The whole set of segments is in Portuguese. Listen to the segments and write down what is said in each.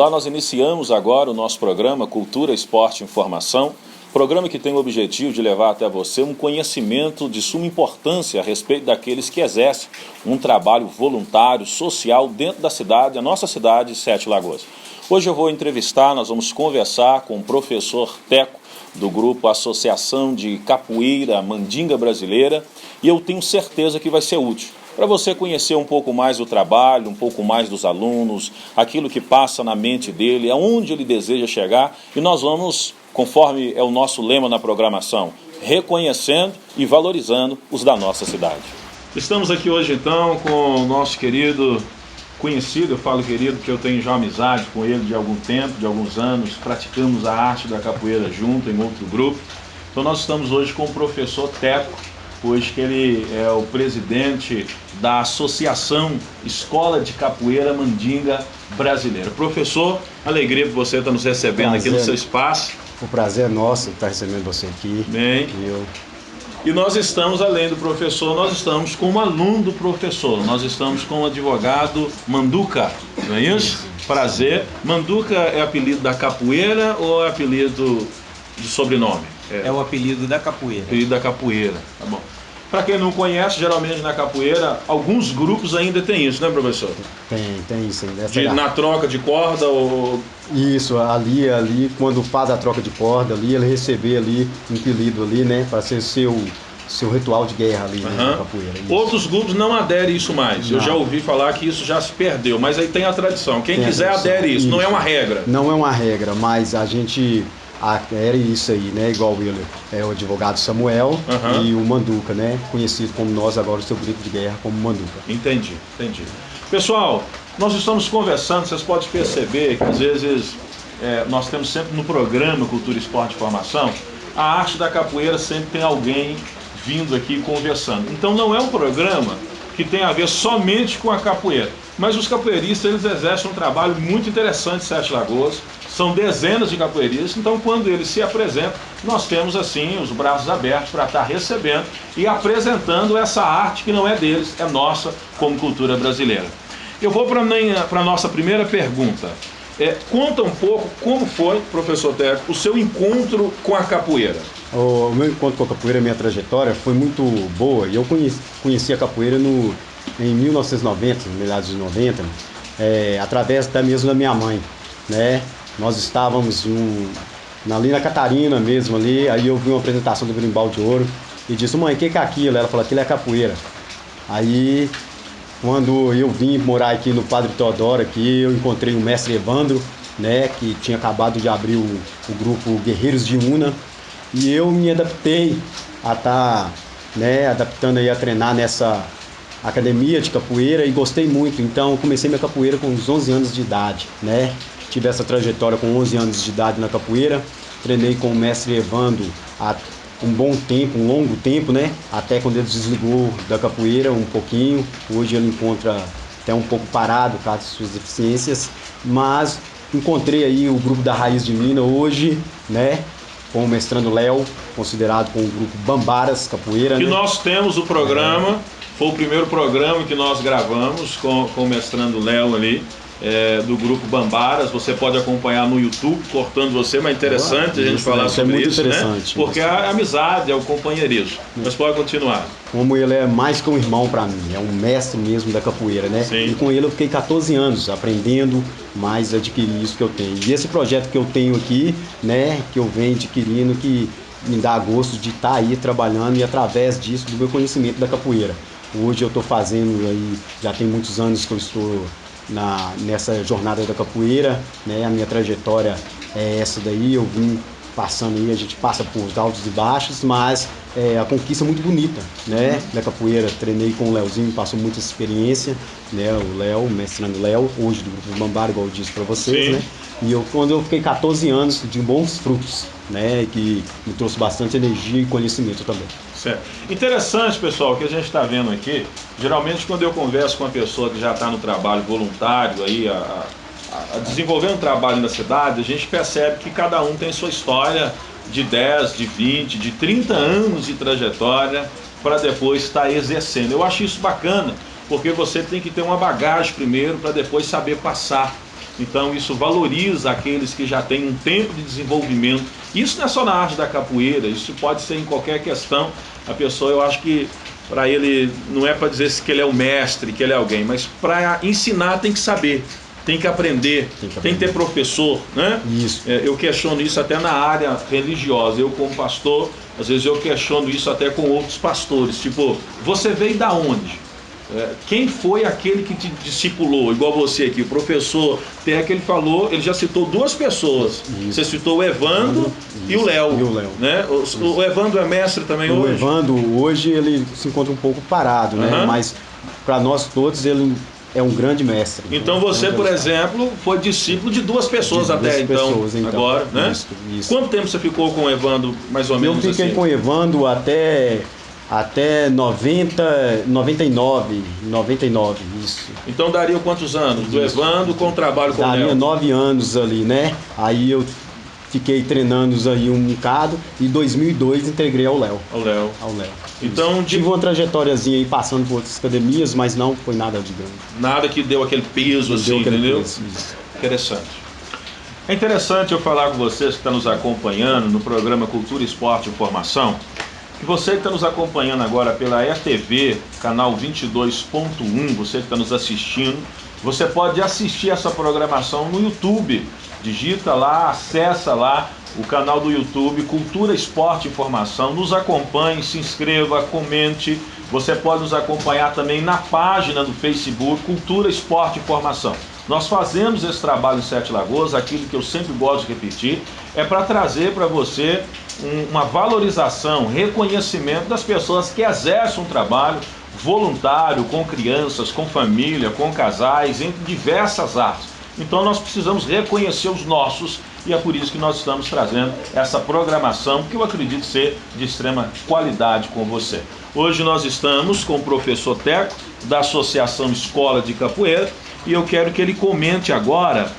Olá, nós iniciamos agora o nosso programa Cultura, Esporte e Informação, programa que tem o objetivo de levar até você um conhecimento de suma importância a respeito daqueles que exercem um trabalho voluntário, social dentro da cidade, a nossa cidade, Sete Lagoas. Hoje eu vou entrevistar, nós vamos conversar com o professor Teco, do grupo Associação de Capoeira Mandinga Brasileira, e eu tenho certeza que vai ser útil para você conhecer um pouco mais do trabalho, um pouco mais dos alunos, aquilo que passa na mente dele, aonde ele deseja chegar, e nós vamos, conforme é o nosso lema na programação, reconhecendo e valorizando os da nossa cidade. Estamos aqui hoje então com o nosso querido conhecido, eu falo querido porque eu tenho já amizade com ele de algum tempo, de alguns anos, praticamos a arte da capoeira junto em outro grupo. Então nós estamos hoje com o professor Teco, hoje que ele é o presidente da Associação Escola de Capoeira Mandinga Brasileira. Professor, alegria por você estar nos recebendo aqui no seu espaço. O prazer é nosso estar recebendo você aqui. Bem. E nós estamos, além do professor, nós estamos com um aluno do professor. Nós estamos com o advogado Manduca, não é isso? Prazer. Manduca é apelido da capoeira ou é apelido de sobrenome? É o apelido da capoeira. Apelido da capoeira, tá bom. Para quem não conhece, geralmente na capoeira, alguns grupos ainda tem isso, né, professor? Tem isso ainda. Na troca de corda ou... Isso, ali, quando faz a troca de corda, ali, ele receber ali um apelido ali, né, para ser seu ritual de guerra ali, né, na capoeira. Isso. Outros grupos não aderem isso mais. Não. Eu já ouvi falar que isso já se perdeu, mas aí tem a tradição. Quem quiser adere isso, não é uma regra. Não é uma regra, mas a gente... era isso aí, né? Igual ele é o advogado Samuel e o Manduca, né? Conhecido como nós agora, o seu grito de guerra como Manduca. Entendi. Pessoal, nós estamos conversando, vocês podem perceber que às vezes nós temos sempre no programa Cultura, Esporte e Formação, a arte da capoeira sempre tem alguém vindo aqui conversando. Então não é um programa que tem a ver somente com a capoeira, mas os capoeiristas eles exercem um trabalho muito interessante em Sete Lagoas. São dezenas de capoeiristas, então quando eles se apresentam, nós temos assim os braços abertos para estar recebendo e apresentando essa arte que não é deles, é nossa como cultura brasileira. Eu vou para a nossa primeira pergunta. Conta um pouco como foi, professor Teco, o seu encontro com a capoeira. O meu encontro com a capoeira, minha trajetória foi muito boa. E eu conheci a capoeira em 1990, no meados de 90, através mesmo da minha mãe, né? Nós estávamos ali na Catarina mesmo ali, aí eu vi uma apresentação do Berimbau de Ouro e disse: mãe, o que é aquilo? Ela falou: aquilo é capoeira. Aí, quando eu vim morar aqui no Padre Teodoro, aqui, eu encontrei o mestre Evandro, né, que tinha acabado de abrir o grupo Guerreiros de Una, e eu me adaptei a estar, né, adaptando aí a treinar nessa academia de capoeira e gostei muito. Então, comecei minha capoeira com uns 11 anos de idade, né? Tive essa trajetória com 11 anos de idade na capoeira, treinei com o mestre Evandro há um bom tempo, um longo tempo, né? Até quando ele desligou da capoeira um pouquinho. Hoje ele encontra até um pouco parado, por causa de suas deficiências, mas encontrei aí o grupo da Raiz de Minas hoje, né? Com o mestrando Léo, considerado como o grupo Bambaras Capoeira. Que né? Nós temos o programa, foi o primeiro programa que nós gravamos com o mestrando Léo ali. Do grupo Bambaras, você pode acompanhar no YouTube, cortando você, mas é interessante a gente falar sobre isso, né? Porque a amizade, é o companheirismo. Mas pode continuar. Como ele é mais que um irmão para mim, é um mestre mesmo da capoeira, né? Sim. E com ele eu fiquei 14 anos aprendendo, mais adquirir isso que eu tenho. E esse projeto que eu tenho aqui, né, que eu venho adquirindo, que me dá gosto de estar aí trabalhando e através disso, do meu conhecimento da capoeira. Hoje eu estou fazendo aí, já tem muitos anos que eu estou nessa jornada da capoeira, né? A minha trajetória é essa daí, eu vim passando aí, a gente passa por altos e baixos, mas a conquista é muito bonita, né? Da capoeira, treinei com o Léozinho, passou muita experiência, né? O Léo, o mestrando Léo, hoje do grupo Bambara, igual eu disse para vocês, né? E quando eu fiquei 14 anos de bons frutos, né? Que me trouxe bastante energia e conhecimento também. Certo. Interessante, pessoal, o que a gente está vendo aqui. Geralmente, quando eu converso com uma pessoa que já está no trabalho voluntário, aí, a desenvolver um trabalho na cidade, a gente percebe que cada um tem sua história de 10, de 20, de 30 anos de trajetória para depois estar exercendo. Eu acho isso bacana, porque você tem que ter uma bagagem primeiro para depois saber passar Então isso valoriza aqueles que já têm um tempo de desenvolvimento. Isso não é só na arte da capoeira, isso pode ser em qualquer questão. A pessoa, eu acho que para ele, não é para dizer que ele é o mestre, que ele é alguém, mas para ensinar tem que saber, tem que aprender, tem que ter professor, né? Isso. Eu questiono isso até na área religiosa. Eu, como pastor, às vezes eu questiono isso até com outros pastores. Tipo, você veio da onde? Quem foi aquele que te discipulou? Igual você aqui, o professor tem aquele falou, ele já citou duas pessoas. Isso. Você citou o Evandro e o Léo. Né? O Evandro é mestre também hoje? O Evandro hoje ele se encontra um pouco parado, né? Mas para nós todos ele é um grande mestre. Então você, por exemplo, foi discípulo de duas pessoas até então, agora, né? Isso. Quanto tempo você ficou com o Evandro, mais ou menos? Eu fiquei com o Evandro até 99, isso. Então daria quantos anos? Do Evandro com o trabalho com o Léo? Daria 9 anos ali, né? Aí eu fiquei treinando aí um bocado e em 2002 integrei ao Léo. Ao Léo. Então, tive uma trajetóriazinha aí passando por outras academias, mas não foi nada de grande. Nada que deu aquele peso assim, entendeu? Interessante. É interessante eu falar com vocês que estão nos acompanhando no programa Cultura, Esporte e Informação, que você que está nos acompanhando agora pela ETV, canal 22.1, você que está nos assistindo, você pode assistir essa programação no YouTube. Digita lá, acessa lá o canal do YouTube, Cultura, Esporte e Informação. Nos acompanhe, se inscreva, comente. Você pode nos acompanhar também na página do Facebook, Cultura, Esporte e Informação. Nós fazemos esse trabalho em Sete Lagoas, aquilo que eu sempre gosto de repetir, é para trazer para você uma valorização, reconhecimento das pessoas que exercem um trabalho voluntário, com crianças, com família, com casais, em diversas artes. Então nós precisamos reconhecer os nossos e é por isso que nós estamos trazendo essa programação que eu acredito ser de extrema qualidade com você. Hoje nós estamos com o professor Teco, da Associação Escola de Capoeira, e eu quero que ele comente agora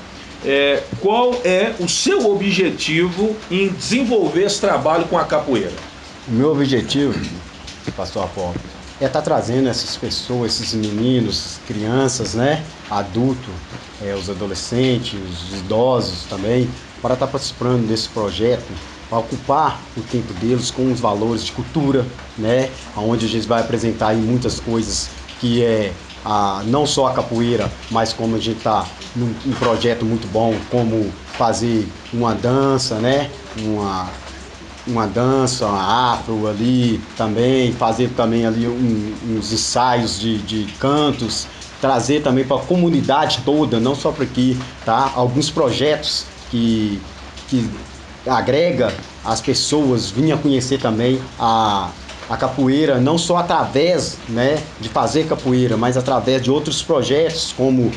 qual é o seu objetivo em desenvolver esse trabalho com a capoeira. O meu objetivo, pastor Apolo, é estar trazendo essas pessoas, esses meninos, crianças, né, adultos, os adolescentes, os idosos também, para estar participando desse projeto, para ocupar o tempo deles com os valores de cultura, né, onde a gente vai apresentar aí muitas coisas que não só a capoeira, mas como a gente está num projeto muito bom, como fazer uma dança, né, uma dança, uma afro ali também, fazer também ali uns ensaios de cantos, trazer também para a comunidade toda, não só para aqui, tá? Alguns projetos que agrega as pessoas, vinha conhecer também a capoeira, não só através, né, de fazer capoeira, mas através de outros projetos, como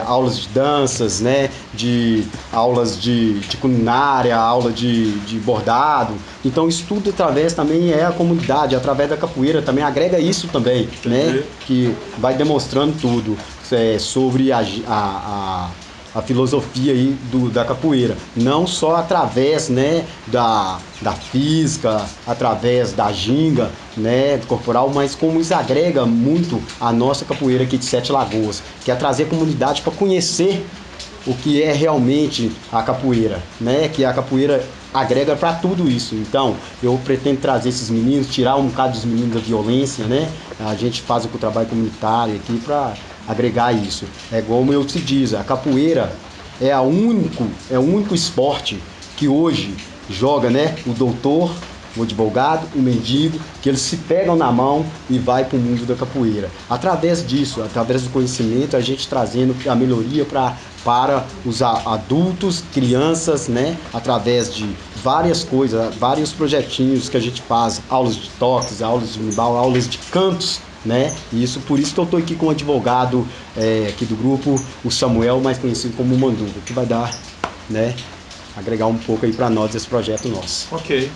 aulas de danças, né, de aulas de culinária, aula de bordado. Então isso tudo através também a comunidade, através da capoeira também agrega isso também, né, que vai demonstrando tudo sobre a filosofia aí da capoeira, não só através, né, da física, através da ginga, né, corporal, mas como isso agrega muito a nossa capoeira aqui de Sete Lagoas, que é trazer a comunidade para conhecer o que é realmente a capoeira, né, que a capoeira agrega para tudo isso. Então eu pretendo trazer esses meninos, tirar um bocado dos meninos da violência, né, a gente faz o trabalho comunitário aqui para agregar isso. É igual eu te diz, a capoeira é o único esporte que hoje joga, né, o doutor, o advogado, o mendigo, que eles se pegam na mão e vai para o mundo da capoeira. Através disso, através do conhecimento, a gente trazendo a melhoria para os adultos, crianças, né, através de várias coisas, vários projetinhos que a gente faz, aulas de toques, aulas de berimbau, aulas de cantos, né? Por isso que eu estou aqui com o advogado aqui do grupo, o Samuel, mais conhecido como Manduca, que vai dar, né, agregar um pouco aí para nós esse projeto nosso. Ok.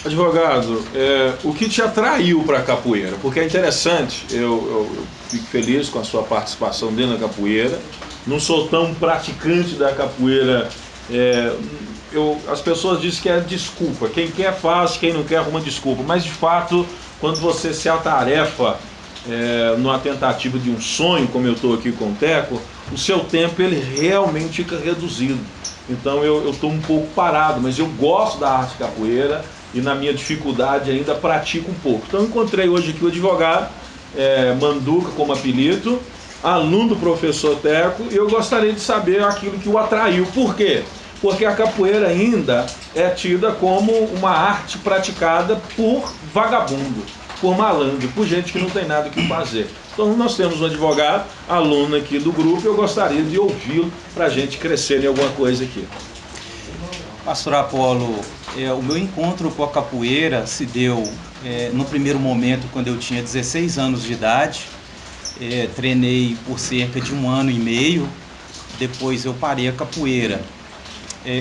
Advogado, o que te atraiu para a capoeira? Porque é interessante, eu fico feliz com a sua participação dentro da capoeira. Não sou tão praticante da capoeira. As pessoas dizem que é desculpa. Quem quer faz, quem não quer arruma desculpa. Mas de fato, quando você se atarefa numa tentativa de um sonho, como eu estou aqui com o Teco, o seu tempo ele realmente fica reduzido. Então eu estou um pouco parado, mas eu gosto da arte capoeira e na minha dificuldade ainda pratico um pouco. Então eu encontrei hoje aqui o advogado, Manduca como apelido, aluno do professor Teco, e eu gostaria de saber aquilo que o atraiu. Por quê? Porque a capoeira ainda é tida como uma arte praticada por vagabundo, por malandro, por gente que não tem nada o que fazer. Então nós temos um advogado, aluno aqui do grupo, e eu gostaria de ouvi-lo para a gente crescer em alguma coisa aqui. Pastor Apolo, o meu encontro com a capoeira se deu no primeiro momento quando eu tinha 16 anos de idade. Treinei por cerca de 1 ano e meio, depois eu parei a capoeira.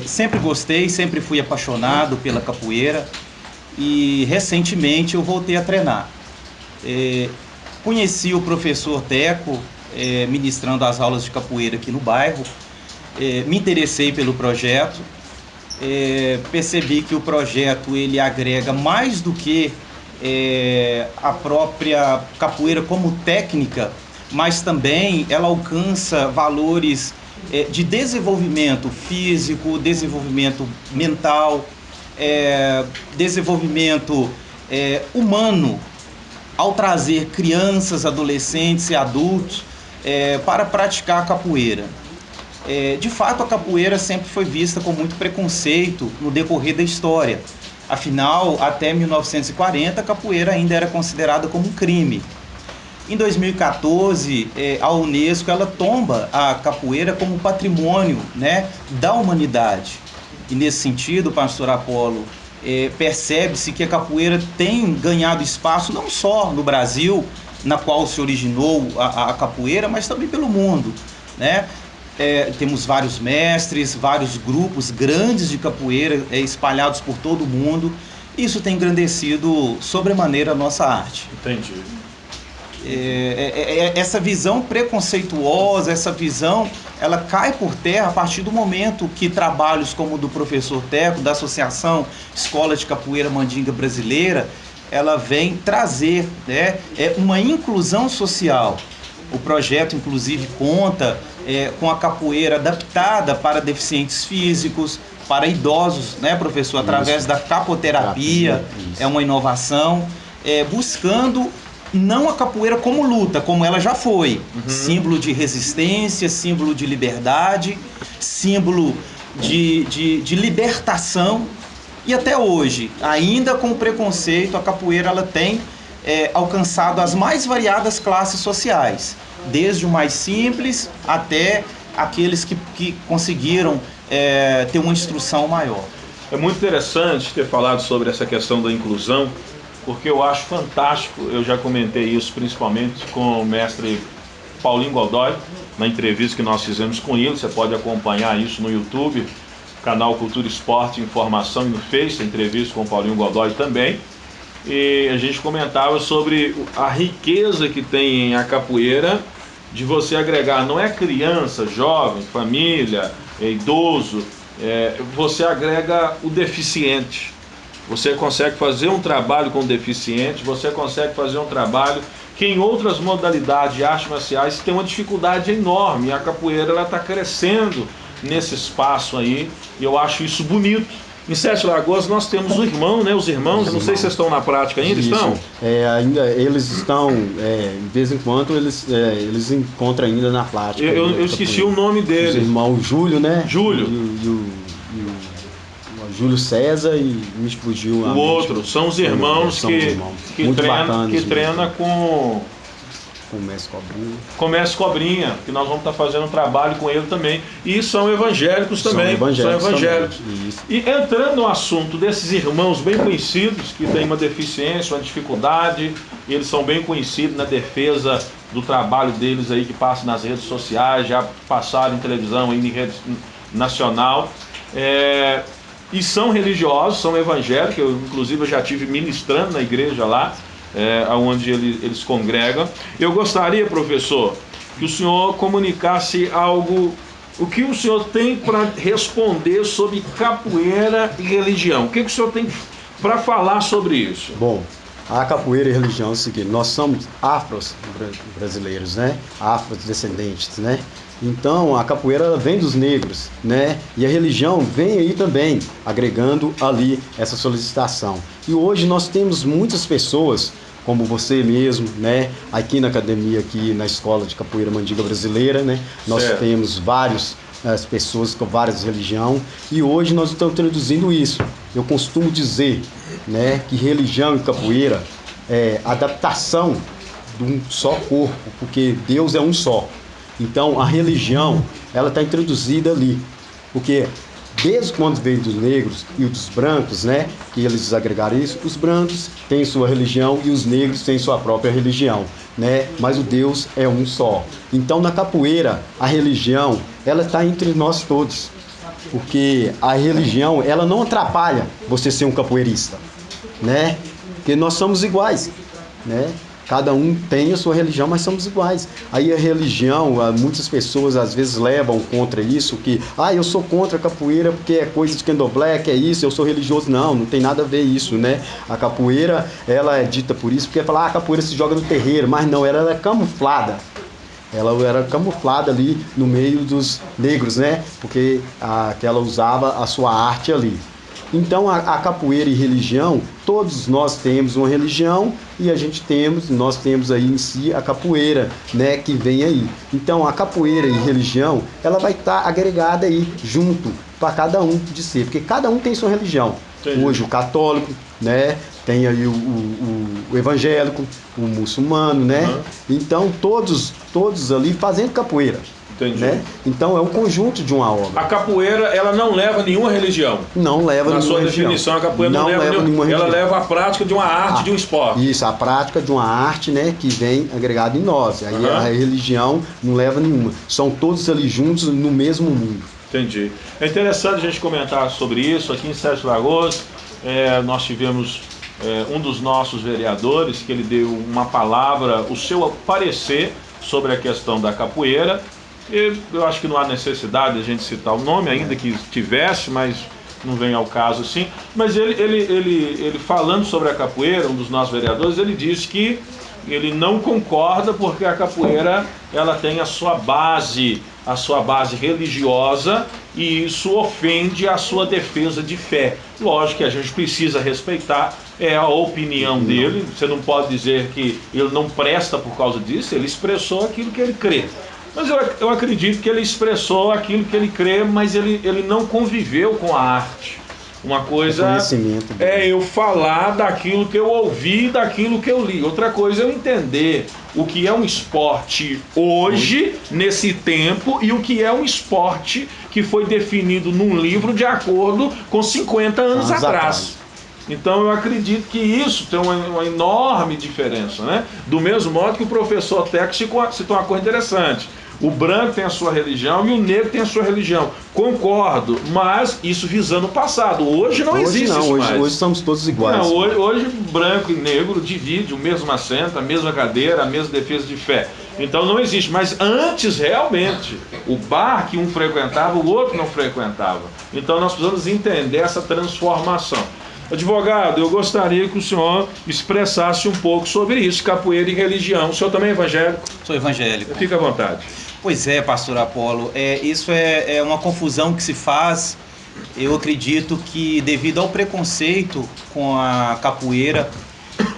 Sempre gostei, sempre fui apaixonado pela capoeira e recentemente eu voltei a treinar. Conheci o professor Teco ministrando as aulas de capoeira aqui no bairro, me interessei pelo projeto, percebi que o projeto ele agrega mais do que a própria capoeira como técnica, mas também ela alcança valores de desenvolvimento físico, desenvolvimento mental, desenvolvimento humano, ao trazer crianças, adolescentes e adultos para praticar a capoeira. De fato, a capoeira sempre foi vista com muito preconceito no decorrer da história. Afinal, até 1940, a capoeira ainda era considerada como um crime. Em 2014, a Unesco ela tomba a capoeira como patrimônio, né, da humanidade. E nesse sentido, pastor Apolo, percebe-se que a capoeira tem ganhado espaço não só no Brasil, na qual se originou a capoeira, mas também pelo mundo, né? Temos vários mestres, vários grupos grandes de capoeira espalhados por todo o mundo. Isso tem engrandecido sobremaneira a nossa arte. Entendi. Essa visão preconceituosa, essa visão, ela cai por terra a partir do momento que trabalhos como o do professor Teco, da Associação Escola de Capoeira Mandinga Brasileira, ela vem trazer, né, uma inclusão social. O projeto, inclusive, conta com a capoeira adaptada para deficientes físicos, para idosos, né, professor? Através da capoterapia, é uma inovação, buscando não a capoeira como luta, como ela já foi, símbolo de resistência, símbolo de liberdade, símbolo de libertação. E até hoje, ainda com preconceito, a capoeira ela tem alcançado as mais variadas classes sociais, desde o mais simples até aqueles que conseguiram ter uma instrução maior. É muito interessante ter falado sobre essa questão da inclusão, porque eu acho fantástico, eu já comentei isso principalmente com o mestre Paulinho Godoy, na entrevista que nós fizemos com ele. Você pode acompanhar isso no YouTube, canal Cultura, Esporte e Informação, e no Face, a entrevista com o Paulinho Godoy também. E a gente comentava sobre a riqueza que tem a capoeira de você agregar, não é criança, jovem, família, idoso, você agrega o deficiente. Você consegue fazer um trabalho com deficiente, você consegue fazer um trabalho que em outras modalidades de artes marciais tem uma dificuldade enorme. E a capoeira está crescendo nesse espaço aí, e eu acho isso bonito. Em Sete Lagoas nós temos o irmão, né? Os irmãos, eu não sei se vocês estão na prática ainda, Isso. estão? Ainda eles estão, de vez em quando, eles encontram ainda na prática. Eu esqueci o nome Os dele. irmãos Júlio, né? Júlio. O Júlio César e me explodiu a O outro, são os irmãos que treina com o Mestre Cobrinha. Comércio Cobrinha, que nós vamos estar fazendo um trabalho com ele também. E são evangélicos também. São evangélicos. E entrando no assunto desses irmãos bem conhecidos, que têm uma deficiência, uma dificuldade, eles são bem conhecidos na defesa do trabalho deles aí, que passa nas redes sociais, já passaram em televisão, aí em rede nacional. E são religiosos, são evangélicos. Eu, inclusive, eu já estive ministrando na igreja lá, onde eles congregam. Eu gostaria, professor, que o senhor comunicasse algo, o que o senhor tem para responder sobre capoeira e religião. O que o senhor tem para falar sobre isso? Bom, a capoeira e a religião é o seguinte: nós somos afro-brasileiros, né? Afrodescendentes, né? Então a capoeira ela vem dos negros, né? E a religião vem aí também, agregando ali essa solicitação. E hoje nós temos muitas pessoas, como você mesmo, né? Aqui na academia, aqui na Escola de Capoeira Mandinga Brasileira, né? Nós temos várias pessoas com várias religiões, e hoje nós estamos traduzindo isso. Eu costumo dizer, né, que religião e capoeira é adaptação de um só corpo, porque Deus é um só. Então a religião, ela está introduzida ali, porque desde quando veio dos negros e dos brancos, né, que eles agregaram isso, os brancos têm sua religião e os negros têm sua própria religião, né, mas o Deus é um só. Então na capoeira, a religião, ela está entre nós todos, porque a religião, ela não atrapalha você ser um capoeirista, né, porque nós somos iguais, né. Cada um tem a sua religião, mas somos iguais. Aí a religião, muitas pessoas às vezes levam contra isso, que eu sou contra a capoeira porque é coisa de candomblé, que é isso, eu sou religioso. Não, não tem nada a ver isso, né? A capoeira, ela é dita por isso, porque fala, a capoeira se joga no terreiro, mas não, ela é camuflada. Ela era camuflada ali no meio dos negros, né? Porque que ela usava a sua arte ali. Então a capoeira e religião, todos nós temos uma religião e nós temos aí em si a capoeira, né, que vem aí. Então a capoeira e religião, ela vai estar agregada aí junto para cada um de si, porque cada um tem sua religião. Entendi. Hoje o católico, né, tem aí o evangélico, o muçulmano, né? Uhum. Então todos ali fazendo capoeira. Entendi. Né? Então é um conjunto de uma obra. A capoeira, ela não leva nenhuma religião. Não leva nenhuma religião. Na sua definição, a capoeira não leva nenhuma religião. Ela leva a prática de uma arte, de um esporte. Isso, a prática de uma arte, né, que vem agregada em nós. Aí a religião não leva nenhuma. São todos ali juntos no mesmo mundo. Entendi. É interessante a gente comentar sobre isso. Aqui em Sete Lagoas, nós tivemos um dos nossos vereadores, que ele deu uma palavra, o seu parecer sobre a questão da capoeira. Eu acho que não há necessidade de a gente citar o nome, ainda que tivesse, mas não vem ao caso assim. Mas ele falando sobre a capoeira, um dos nossos vereadores, ele disse que ele não concorda porque a capoeira ela tem a sua base religiosa, e isso ofende a sua defesa de fé. Lógico que a gente precisa respeitar a opinião dele. Você não pode dizer que ele não presta por causa disso. Ele expressou aquilo que ele crê. Mas eu acredito que ele expressou aquilo que ele crê, mas ele não conviveu com a arte. Uma coisa é eu falar daquilo que eu ouvi, daquilo que eu li. Outra coisa é eu entender o que é um esporte hoje, nesse tempo, e o que é um esporte que foi definido num livro de acordo com 50 anos atrás. Então eu acredito que isso tem uma enorme diferença, né? Do mesmo modo que o professor Teco citou uma coisa interessante. O branco tem a sua religião e o negro tem a sua religião. Concordo, mas isso visando o passado. Hoje não existe isso mais. Hoje somos todos iguais. Não, hoje branco e negro dividem o mesmo assento, a mesma cadeira, a mesma defesa de fé. Então não existe. Mas antes, realmente, o bar que um frequentava, o outro não frequentava. Então nós precisamos entender essa transformação. Advogado, eu gostaria que o senhor expressasse um pouco sobre isso, capoeira e religião. O senhor também é evangélico? Sou evangélico. Fica à vontade. Pois é, pastor Apolo, isso é uma confusão que se faz. Eu acredito que devido ao preconceito com a capoeira,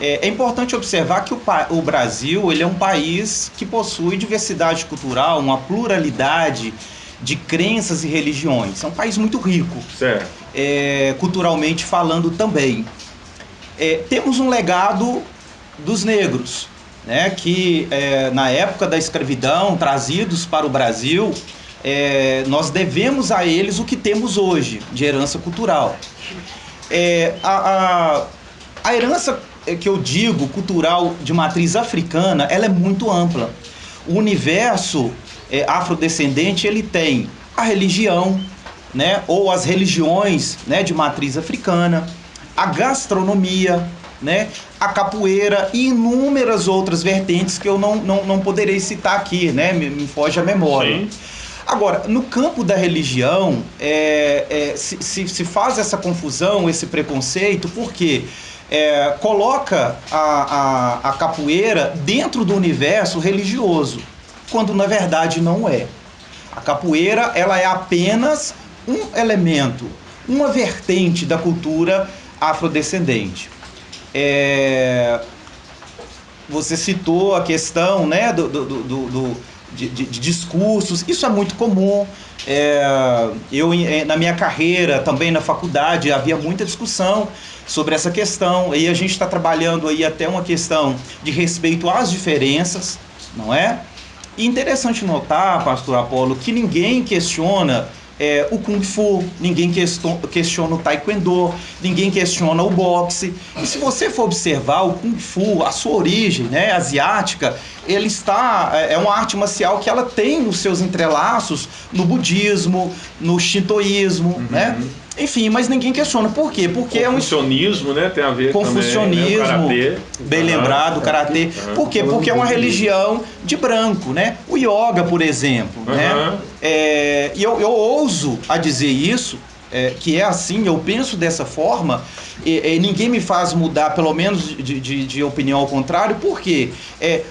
é importante observar que o Brasil ele é um país que possui diversidade cultural, uma pluralidade de crenças e religiões. É um país muito rico, certo. Culturalmente falando também. Temos um legado dos negros, né, que na época da escravidão, trazidos para o Brasil, nós devemos a eles o que temos hoje, de herança cultural. A herança que eu digo, cultural de matriz africana, ela é muito ampla. O universo afrodescendente, ele tem a religião, né, ou as religiões, né, de matriz africana, a gastronomia, né, a capoeira e inúmeras outras vertentes que eu não poderei citar aqui, né, me foge a memória. Sim. Agora, no campo da religião, se faz essa confusão, esse preconceito, porque coloca a capoeira dentro do universo religioso, quando na verdade não é. A capoeira, ela é apenas um elemento, uma vertente da cultura afrodescendente. Você citou a questão, né, de discursos, isso é muito comum. Na minha carreira, também na faculdade, havia muita discussão sobre essa questão, e a gente está trabalhando aí até uma questão de respeito às diferenças, não é? E interessante notar, pastor Apolo, que ninguém questiona o Kung Fu, ninguém questiona o Taekwondo, ninguém questiona o boxe. E se você for observar o Kung Fu, a sua origem, né, asiática, ele é uma arte marcial que ela tem os seus entrelaços no budismo, no shintoísmo, né? Enfim, mas ninguém questiona. Por quê? Porque confucionismo, né? Tem a ver com confucionismo, karatê. Bem lembrado, o karatê. Por quê? Porque é uma religião de branco, né? O yoga, por exemplo, né? E eu ouso a dizer isso, que é assim, eu penso dessa forma, ninguém me faz mudar, pelo menos de opinião ao contrário, porque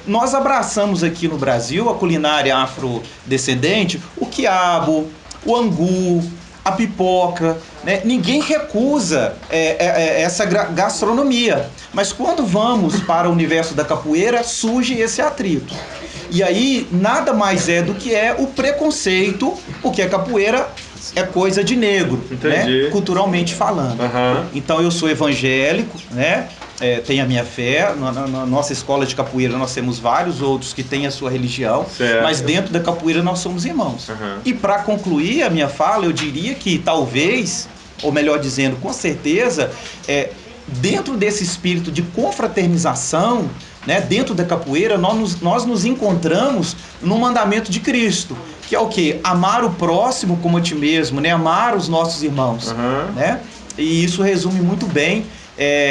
nós abraçamos aqui no Brasil a culinária afrodescendente, o quiabo, o angu, a pipoca, né? Ninguém recusa essa gastronomia, mas quando vamos para o universo da capoeira, surge esse atrito. E aí nada mais é do que o preconceito, porque a capoeira é coisa de negro, né? Culturalmente falando. Então eu sou evangélico, né? Tenho a minha fé. Na nossa escola de capoeira nós temos vários outros que têm a sua religião, mas dentro da capoeira nós somos irmãos. E para concluir a minha fala, eu diria que talvez, ou melhor dizendo, com certeza, dentro desse espírito de confraternização, né, dentro da capoeira, nós nos encontramos no mandamento de Cristo, que é o quê? Amar o próximo como a ti mesmo, né? Amar os nossos irmãos, né? E isso resume muito bem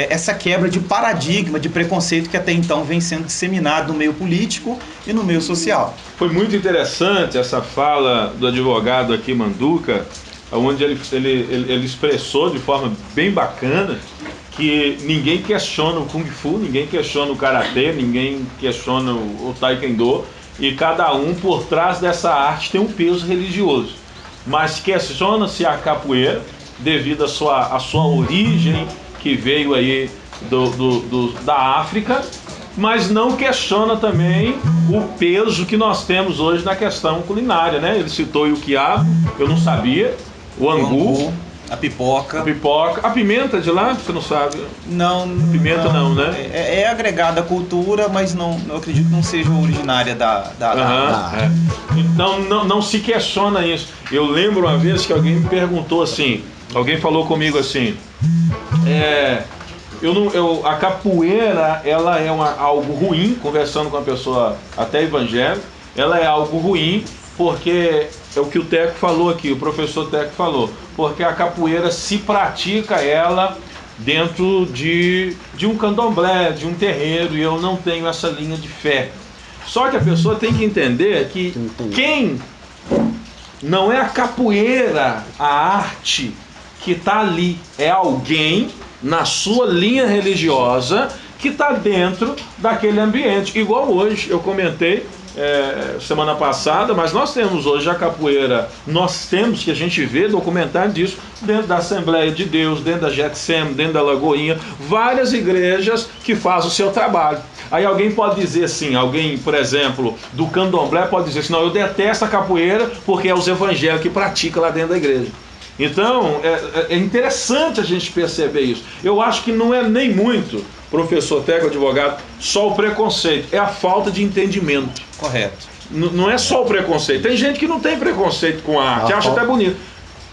essa quebra de paradigma, de preconceito que até então vem sendo disseminado no meio político e no meio social. Foi muito interessante essa fala do advogado aqui, Manduca, onde ele expressou de forma bem bacana que ninguém questiona o Kung Fu, ninguém questiona o Karatê, ninguém questiona o Taekwondo, e cada um por trás dessa arte tem um peso religioso. Mas questiona-se a capoeira devido à sua origem, que veio aí da África, mas não questiona também o peso que nós temos hoje na questão culinária, né? Ele citou o quiabo, eu não sabia, o angu, a pipoca. A pimenta de lá, você não sabe? Não. Pimenta não, né? É agregada à cultura, mas não, eu acredito que não seja originária da Então não se questiona isso. Eu lembro uma vez que alguém me perguntou assim, alguém falou comigo assim, a capoeira, ela é algo ruim, conversando com uma pessoa até evangélica, ela é algo ruim porque é o que o Teco falou aqui, o professor Teco falou, porque a capoeira se pratica ela dentro de um candomblé, de um terreiro, e eu não tenho essa linha de fé. Só que a pessoa tem que entender que quem não é a capoeira, a arte que está ali, é alguém na sua linha religiosa que está dentro daquele ambiente. Igual hoje, eu comentei semana passada, mas nós temos hoje a capoeira, nós temos que a gente vê documentário disso dentro da Assembleia de Deus, dentro da Getsem, dentro da Lagoinha, várias igrejas que fazem o seu trabalho. Aí alguém pode dizer assim, alguém, por exemplo, do candomblé pode dizer assim, não, eu detesto a capoeira porque é os evangélicos que praticam lá dentro da igreja. Então, é interessante a gente perceber isso. Eu acho que não é nem muito, professor Teco, advogado, só o preconceito, é a falta de entendimento. Correto. Não é só o preconceito. Tem gente que não tem preconceito com a arte, acha até bonito.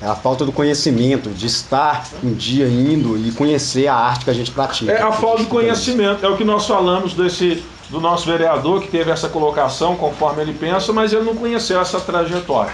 É a falta do conhecimento, de estar um dia indo e conhecer a arte que a gente pratica. É a falta de conhecimento, é o que nós falamos do nosso vereador, que teve essa colocação conforme ele pensa, mas ele não conheceu essa trajetória.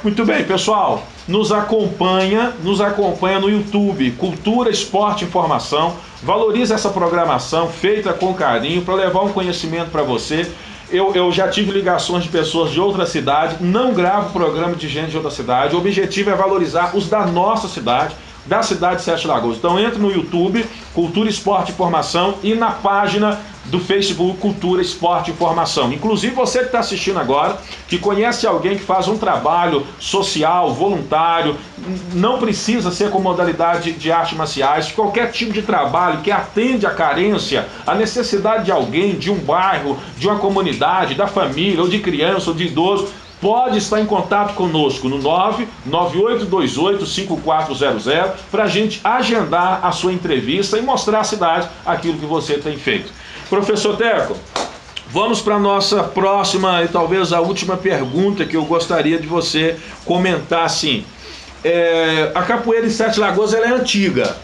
Muito bem, pessoal, nos acompanha no YouTube, Cultura, Esporte e Informação. Valorize essa programação feita com carinho para levar um conhecimento para você. Eu já tive ligações de pessoas de outra cidade, não gravo programa de gente de outra cidade. O objetivo é valorizar os da nossa cidade, da cidade de Sete Lagoas. Então entre no YouTube, Cultura, Esporte e Formação, e na página do Facebook Cultura, Esporte e Formação. Inclusive você que está assistindo agora, que conhece alguém que faz um trabalho social, voluntário, não precisa ser com modalidade de artes marciais, qualquer tipo de trabalho que atende a carência, a necessidade de alguém, de um bairro, de uma comunidade, da família, ou de criança, ou de idoso, pode estar em contato conosco no 998285400 para a gente agendar a sua entrevista e mostrar à cidade aquilo que você tem feito. Professor Teco, vamos para a nossa próxima e talvez a última pergunta que eu gostaria de você comentar assim. A capoeira em Sete Lagoas ela é antiga,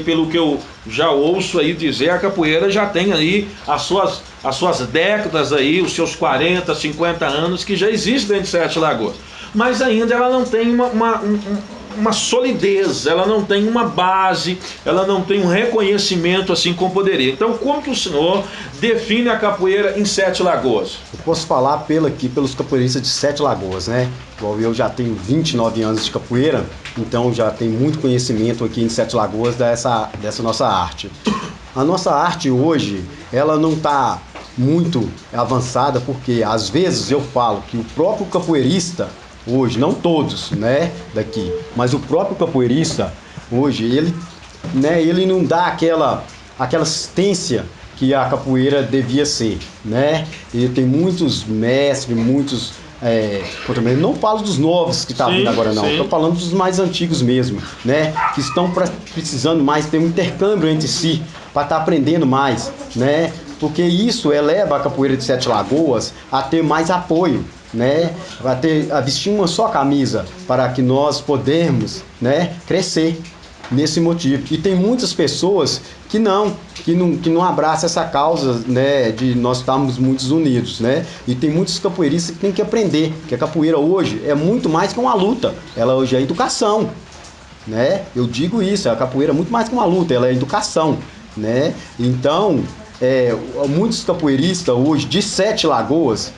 pelo que eu já ouço aí dizer, a capoeira já tem aí as suas décadas aí, os seus 40, 50 anos que já existe dentro de Sete Lagoas, mas ainda ela não tem uma solidez, ela não tem uma base, ela não tem um reconhecimento assim como poderia. Então como que o senhor define a capoeira em Sete Lagoas? Eu posso falar pelos capoeiristas de Sete Lagoas, né? Igual eu já tenho 29 anos de capoeira, então já tenho muito conhecimento aqui em Sete Lagoas dessa nossa arte. A nossa arte hoje, ela não está muito avançada, porque às vezes eu falo que o próprio capoeirista hoje, não todos, né, daqui, mas o próprio capoeirista hoje, ele não dá aquela assistência que a capoeira devia ser, né? Ele tem muitos mestres, eu também não falo dos novos que estão vindo agora, não. Estou falando dos mais antigos mesmo, né? Que estão precisando mais ter um intercâmbio entre si para estar aprendendo mais, né? Porque isso eleva a capoeira de Sete Lagoas a ter mais apoio, né? A vestir uma só camisa para que nós podemos, né, crescer nesse motivo. E tem muitas pessoas que não abraçam essa causa, né, de nós estarmos muito unidos, né? E tem muitos capoeiristas que têm que aprender que a capoeira hoje é muito mais que uma luta, ela hoje é educação, né? Eu digo isso, a capoeira é muito mais que uma luta, ela é educação, né? Então, muitos capoeiristas hoje de Sete Lagoas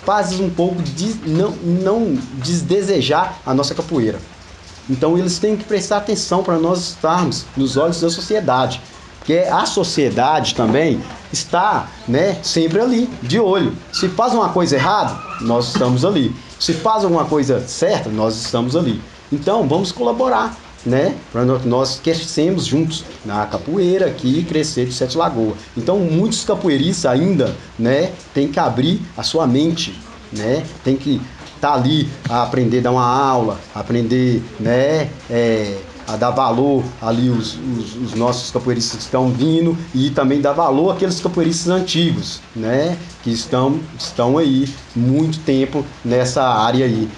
fazem um pouco de não desdesejar a nossa capoeira. Então eles têm que prestar atenção para nós estarmos nos olhos da sociedade, porque a sociedade também está, né, sempre ali, de olho. Se faz uma coisa errada, nós estamos ali. Se faz alguma coisa certa, nós estamos ali. Então vamos colaborar, né, para nós crescemos juntos na capoeira aqui e crescer de Sete Lagoas. Então muitos capoeiristas ainda, né, tem que abrir a sua mente, né, tem que estar ali a aprender a dar uma aula, aprender, né, a dar valor ali os nossos capoeiristas que estão vindo e também dar valor àqueles capoeiristas antigos, né, que estão aí muito tempo nessa área aí.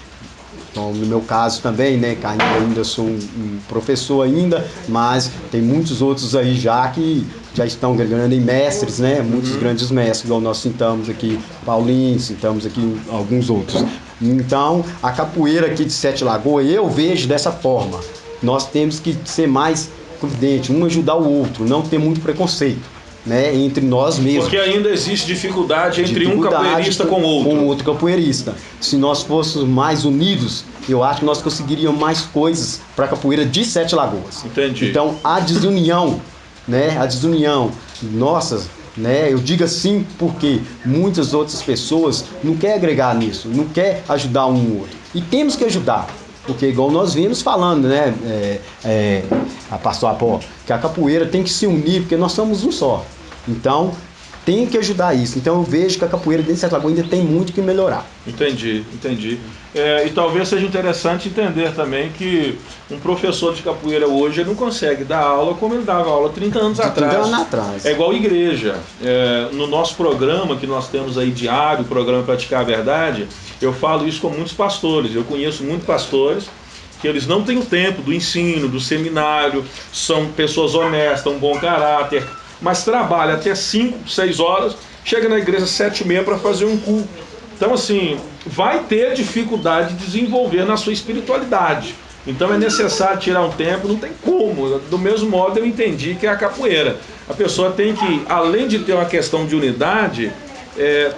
Então, no meu caso também, né, que ainda sou um professor ainda, mas tem muitos outros aí que já estão ganhando em mestres, né, muitos grandes mestres, igual nós citamos aqui Paulinho, citamos aqui alguns outros. Então, a capoeira aqui de Sete Lagoas, eu vejo dessa forma. Nós temos que ser mais prudentes, um ajudar o outro, não ter muito preconceito, né, entre nós mesmos. Porque ainda existe dificuldade entre um capoeirista com outro capoeirista. Se nós fôssemos mais unidos, eu acho que nós conseguiríamos mais coisas para a capoeira de Sete Lagoas. Entendi. Então, a desunião, né, nossa, né, eu digo assim porque muitas outras pessoas não querem agregar nisso, não querem ajudar um ou outro. E temos que ajudar. Porque igual nós vimos falando, né, a pastor Apó, que a capoeira tem que se unir, porque nós somos um só. Então, tem que ajudar isso. Então eu vejo que a capoeira dentro de Sete Lagoas ainda tem muito que melhorar. Entendi. E talvez seja interessante entender também que um professor de capoeira hoje não consegue dar aula como ele dava aula 30 anos atrás. 30 anos atrás. É igual igreja. No nosso programa que nós temos aí diário, o programa Praticar a Verdade, eu falo isso com muitos pastores. Eu conheço muitos pastores que eles não têm o tempo do ensino, do seminário, são pessoas honestas, um bom caráter, mas trabalha até 5, 6 horas, chega na igreja 7h30 para fazer um culto. Então, assim, vai ter dificuldade de desenvolver na sua espiritualidade. Então é necessário tirar um tempo, não tem como. Do mesmo modo eu entendi que é a capoeira. A pessoa tem que, além de ter uma questão de unidade,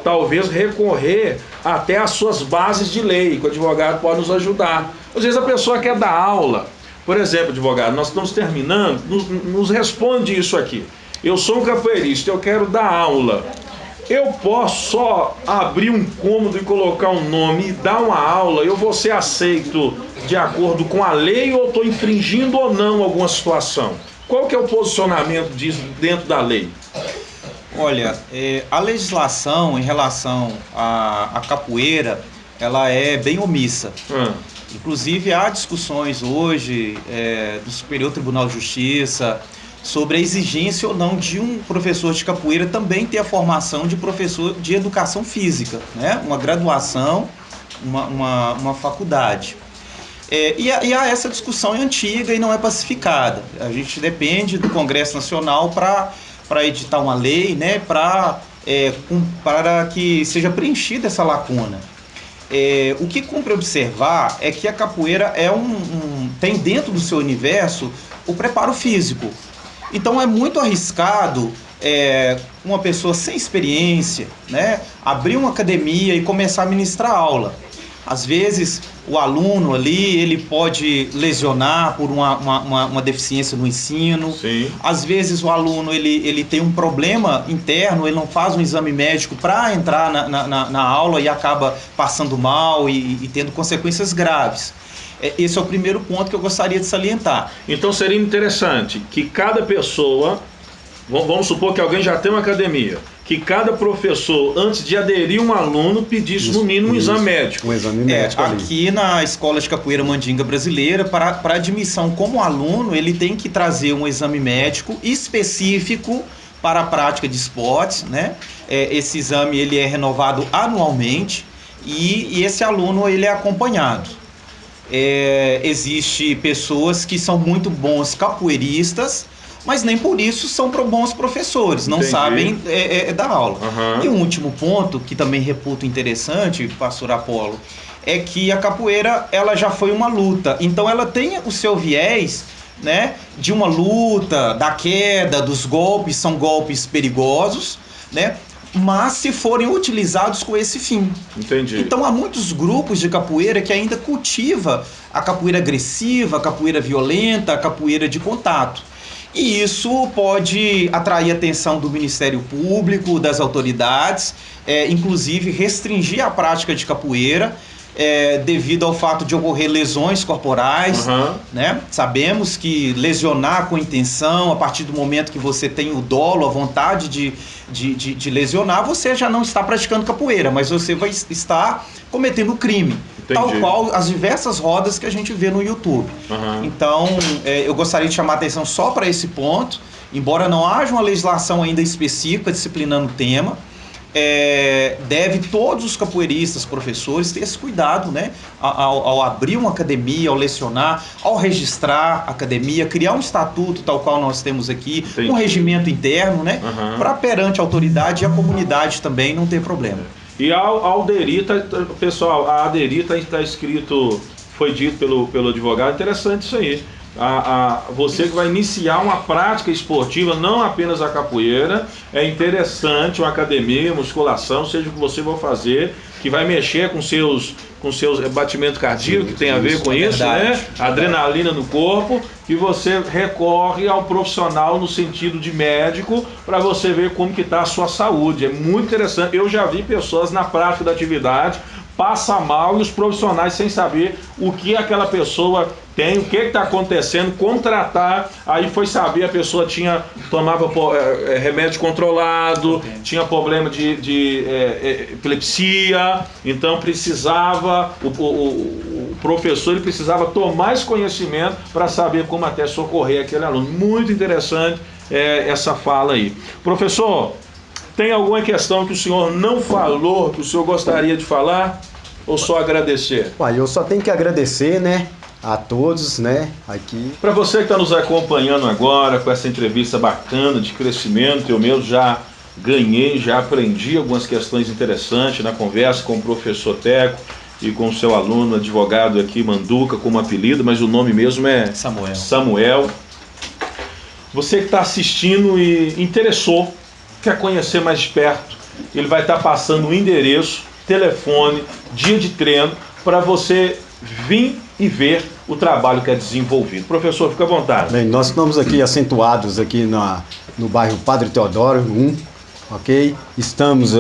talvez recorrer até às suas bases de lei, que o advogado pode nos ajudar. Às vezes a pessoa quer dar aula, Por exemplo, advogado, nós estamos terminando, nos responde isso aqui. Eu sou um capoeirista, eu quero dar aula. Eu posso só abrir um cômodo e colocar um nome e dar uma aula? Eu vou ser aceito de acordo com a lei ou estou infringindo ou não alguma situação? Qual que é o posicionamento disso dentro da lei? Olha, a legislação em relação à capoeira, ela é bem omissa. Inclusive, há discussões hoje do Superior Tribunal de Justiça sobre a exigência ou não de um professor de capoeira também ter a formação de professor de educação física, né? Uma graduação, uma faculdade. E essa discussão é antiga e não é pacificada. A gente depende do Congresso Nacional para editar uma lei, né? Para que seja preenchida essa lacuna. O que cumpre observar é que a capoeira tem dentro do seu universo o preparo físico. Então é muito arriscado uma pessoa sem experiência, né, abrir uma academia e começar a ministrar aula. Às vezes o aluno ali ele pode lesionar por uma deficiência no ensino. Sim. Às vezes o aluno ele tem um problema interno, ele não faz um exame médico para entrar na aula e acaba passando mal e tendo consequências graves. Esse é o primeiro ponto que eu gostaria de salientar. Então seria interessante que cada pessoa, vamos supor que alguém já tem uma academia, que cada professor, antes de aderir um aluno, pedisse no mínimo um exame médico. Um exame médico aqui na Escola de Capoeira Mandinga Brasileira, para admissão como aluno, ele tem que trazer um exame médico específico para a prática de esportes, né? Esse exame ele é renovado anualmente e esse aluno ele é acompanhado. Existe pessoas que são muito bons capoeiristas, mas nem por isso são bons professores, não sabem dar aula. E um último ponto, que também reputo interessante, pastor Apolo, é que a capoeira ela já foi uma luta, então ela tem o seu viés, né, de uma luta, da queda, dos golpes, são golpes perigosos, né? Mas se forem utilizados com esse fim. Entendi. Então há muitos grupos de capoeira que ainda cultiva a capoeira agressiva, a capoeira violenta, a capoeira de contato. E isso pode atrair a atenção do Ministério Público, das autoridades, inclusive restringir a prática de capoeira, devido ao fato de ocorrer lesões corporais, né? Sabemos que lesionar com intenção, a partir do momento que você tem o dolo, a vontade de lesionar, você já não está praticando capoeira, mas você vai estar cometendo crime. Entendi. Tal qual as diversas rodas que a gente vê no YouTube. Então, eu gostaria de chamar a atenção só para esse ponto, embora não haja uma legislação ainda específica disciplinando o tema. Deve todos os capoeiristas, professores, ter esse cuidado, né? Ao abrir uma academia, ao lecionar, ao registrar a academia, criar um estatuto tal qual nós temos aqui, um regimento interno, né? Para perante a autoridade e a comunidade também não ter problema. E ao aderir, pessoal, a aderir está escrito, foi dito pelo advogado, interessante isso aí. Você que vai iniciar uma prática esportiva, não apenas a capoeira, é interessante uma academia, musculação, seja o que você for fazer, que vai mexer com seus batimentos cardíacos, que tem a ver com isso, né? Adrenalina no corpo, que você recorre ao profissional no sentido de médico para você ver como que está a sua saúde. É muito interessante. Eu já vi pessoas na prática da atividade passa mal e os profissionais sem saber o que aquela pessoa tem, o que está acontecendo, como tratar. Aí foi saber, a pessoa tomava remédio controlado, tinha problema de epilepsia, então precisava, o professor ele precisava tomar esse conhecimento para saber como até socorrer aquele aluno. Muito interessante essa fala aí. Professor, tem alguma questão que o senhor não falou, que o senhor gostaria de falar? Ou só agradecer? Eu só tenho que agradecer, né, a todos, né, aqui. Para você que está nos acompanhando agora com essa entrevista bacana de crescimento, eu mesmo já aprendi algumas questões interessantes na conversa com o professor Teco e com o seu aluno, advogado aqui, Manduca, como apelido, mas o nome mesmo é Samuel. Você que está assistindo e interessou, quer conhecer mais de perto, ele vai estar passando o endereço, telefone, dia de treino, para você vir e ver o trabalho que é desenvolvido. Professor, fica à vontade. Bem, nós estamos aqui acentuados aqui no bairro Padre Teodoro 1, ok? Estamos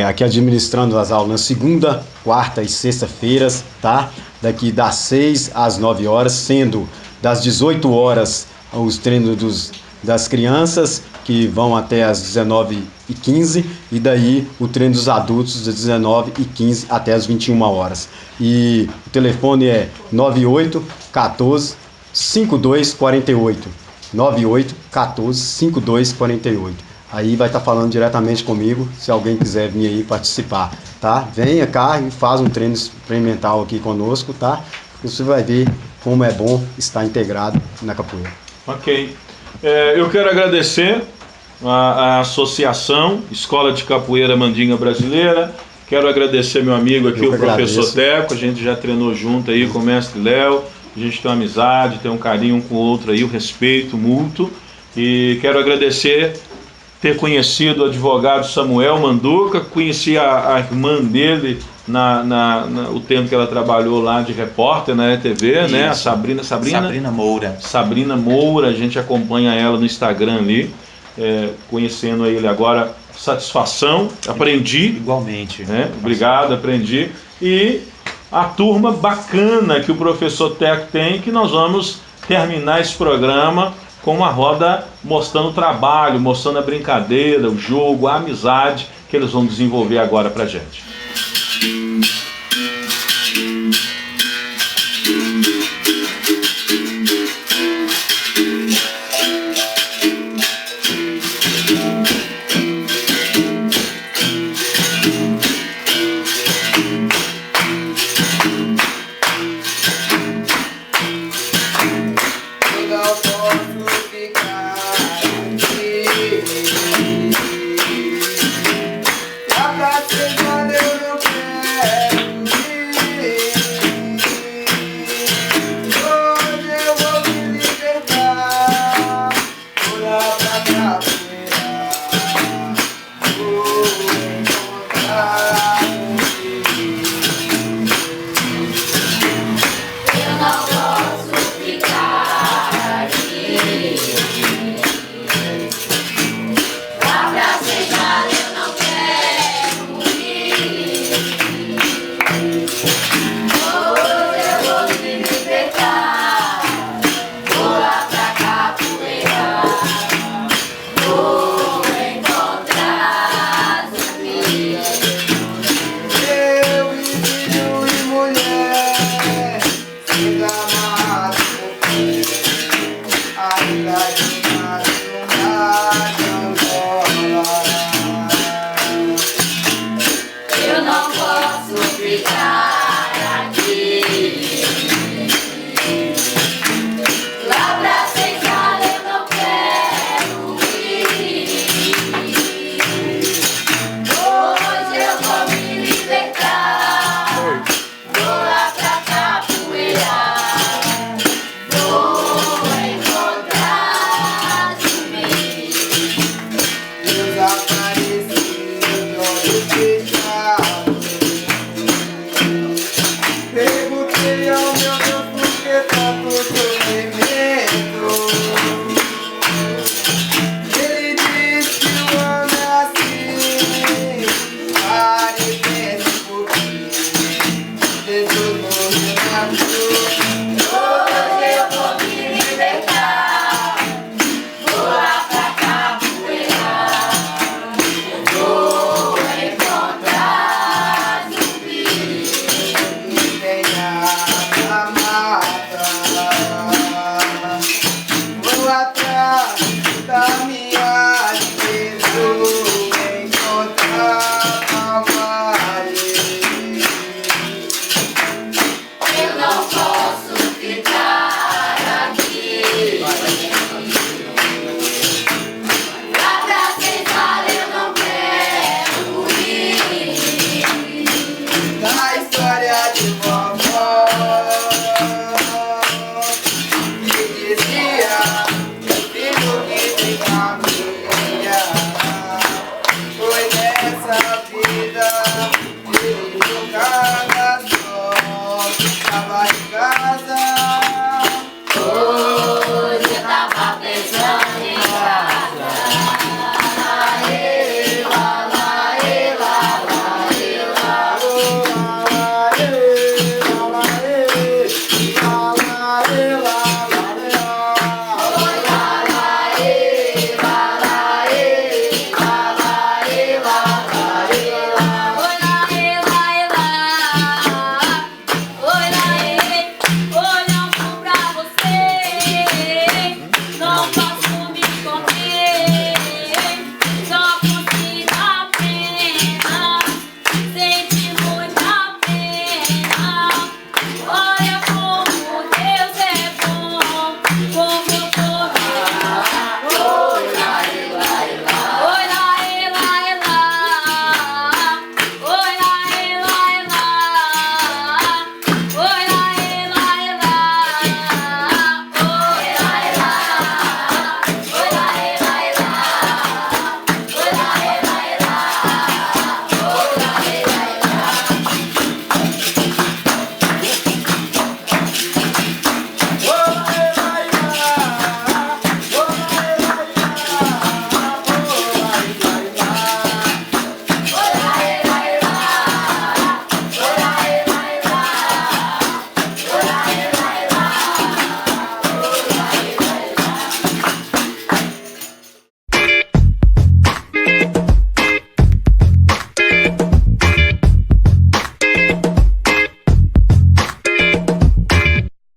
aqui administrando as aulas na segunda, quarta e sexta-feiras, tá? Daqui das 6 às 9 horas, sendo das 18 horas os treinos das crianças, que vão até as 19h15, e daí o treino dos adultos das 19h15 até as 21 horas. E o telefone é 98 14 52 48. 98 14 52 48. Aí vai estar falando diretamente comigo, se alguém quiser vir aí participar, tá? Venha cá e faz um treino experimental aqui conosco, tá? Você vai ver como é bom estar integrado na capoeira. Ok. Eu quero agradecer a Associação Escola de Capoeira Mandinga Brasileira. Quero agradecer meu amigo aqui, o professor Teco. A gente já treinou junto aí com o mestre Léo. A gente tem uma amizade, tem um carinho um com o outro aí, o respeito mútuo. E quero agradecer ter conhecido o advogado Samuel Manduca, conheci a irmã dele o tempo que ela trabalhou lá de repórter na ETV, né? A Sabrina Moura. Sabrina Moura, a gente acompanha ela no Instagram ali, conhecendo ele agora, satisfação, aprendi. Igualmente. Né? Obrigado, aprendi. E a turma bacana que o professor Teco tem, que nós vamos terminar esse programa com uma roda mostrando o trabalho, mostrando a brincadeira, o jogo, a amizade que eles vão desenvolver agora pra gente.